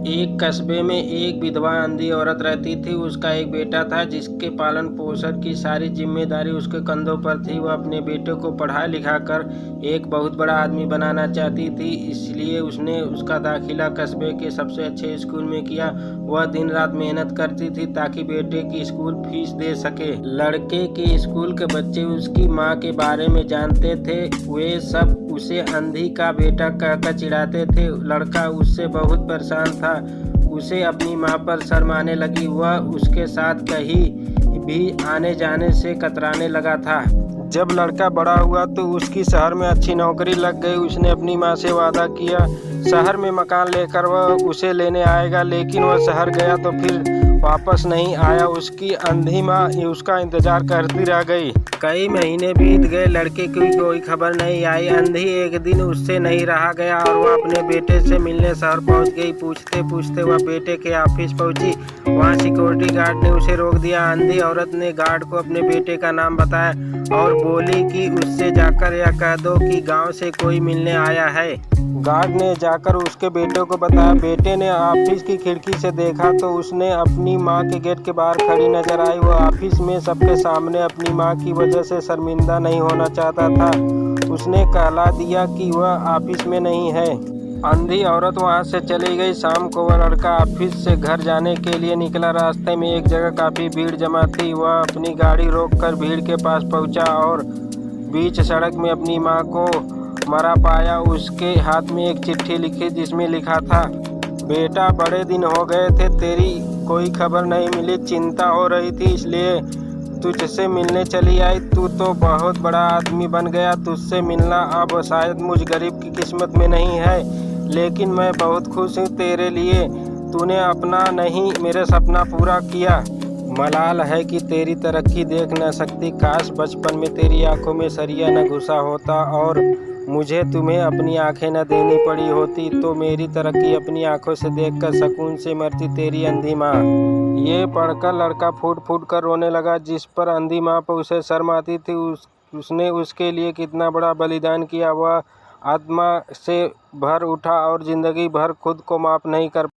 एक कस्बे में एक विधवा अंधी औरत रहती थी। उसका एक बेटा था जिसके पालन पोषण की सारी जिम्मेदारी उसके कंधों पर थी। वह अपने बेटे को पढ़ा लिखा कर एक बहुत बड़ा आदमी बनाना चाहती थी, इसलिए उसने उसका दाखिला कस्बे के सबसे अच्छे स्कूल में किया। वह दिन रात मेहनत करती थी ताकि बेटे की स्कूल फीस दे सके। लड़के के स्कूल के बच्चे उसकी माँ के बारे में जानते थे। वे सब उसे अंधी का बेटा कहकर चिढ़ाते थे। लड़का उससे बहुत परेशान था। उसे अपनी माँ पर शर्म आने लगी। वह उसके साथ कहीं भी आने जाने से कतराने लगा था। जब लड़का बड़ा हुआ तो उसकी शहर में अच्छी नौकरी लग गई। उसने अपनी माँ से वादा किया शहर में मकान लेकर वह उसे लेने आएगा, लेकिन वह शहर गया तो फिर वापस नहीं आया। उसकी अंधी माँ उसका इंतजार करती रह गई। कई महीने बीत गए, लड़के की कोई खबर नहीं आई। अंधी एक दिन उससे नहीं रहा गया और वह अपने बेटे से मिलने शहर पहुंच गई। पूछते पूछते वह बेटे के ऑफिस पहुंची। वहां सिक्योरिटी गार्ड ने उसे रोक दिया। अंधी औरत ने गार्ड को अपने बेटे का नाम बताया और बोली कि उससे जाकर यह कह दो कि गांव से कोई मिलने आया है। गार्ड ने जाकर उसके बेटे को बताया। बेटे ने ऑफिस की खिड़की से देखा तो उसने अपनी माँ के गेट के बाहर खड़ी नजर आई। वह ऑफिस में सबके सामने अपनी माँ की वजह से शर्मिंदा नहीं होना चाहता था। उसने कहला दिया कि वह ऑफिस में नहीं है। अंधी औरत वहां से चली गई। शाम को वह लड़का ऑफिस से घर जाने के लिए निकला। रास्ते में एक जगह काफी भीड़ जमा थी। वह अपनी गाड़ी रोककर भीड़ के पास पहुंचा और बीच सड़क में अपनी माँ को मरा पाया। उसके हाथ में एक चिट्ठी लिखी जिसमें लिखा था, बेटा बड़े दिन हो गए थे, तेरी कोई खबर नहीं मिली। चिंता हो रही थी इसलिए तुझसे मिलने चली आई। तू तो बहुत बड़ा आदमी बन गया। तुझसे मिलना अब शायद मुझ गरीब की किस्मत में नहीं है, लेकिन मैं बहुत खुश हूँ तेरे लिए। तूने अपना नहीं मेरे सपना पूरा किया। मलाल है कि तेरी तरक्की देख न सकती। काश बचपन में तेरी आंखों में सरिया न घुसा होता और मुझे तुम्हें अपनी आंखें न देनी पड़ी होती, तो मेरी तरक्की अपनी आंखों से देखकर सुकून से मरती तेरी अंधी माँ। ये पढ़कर लड़का फूट फूट कर रोने लगा। जिस पर अंधी माँ पर उसे शर्म आती थी, उसने उसके लिए कितना बड़ा बलिदान किया। वह आत्मा से भर उठा और जिंदगी भर खुद को माफ नहीं कर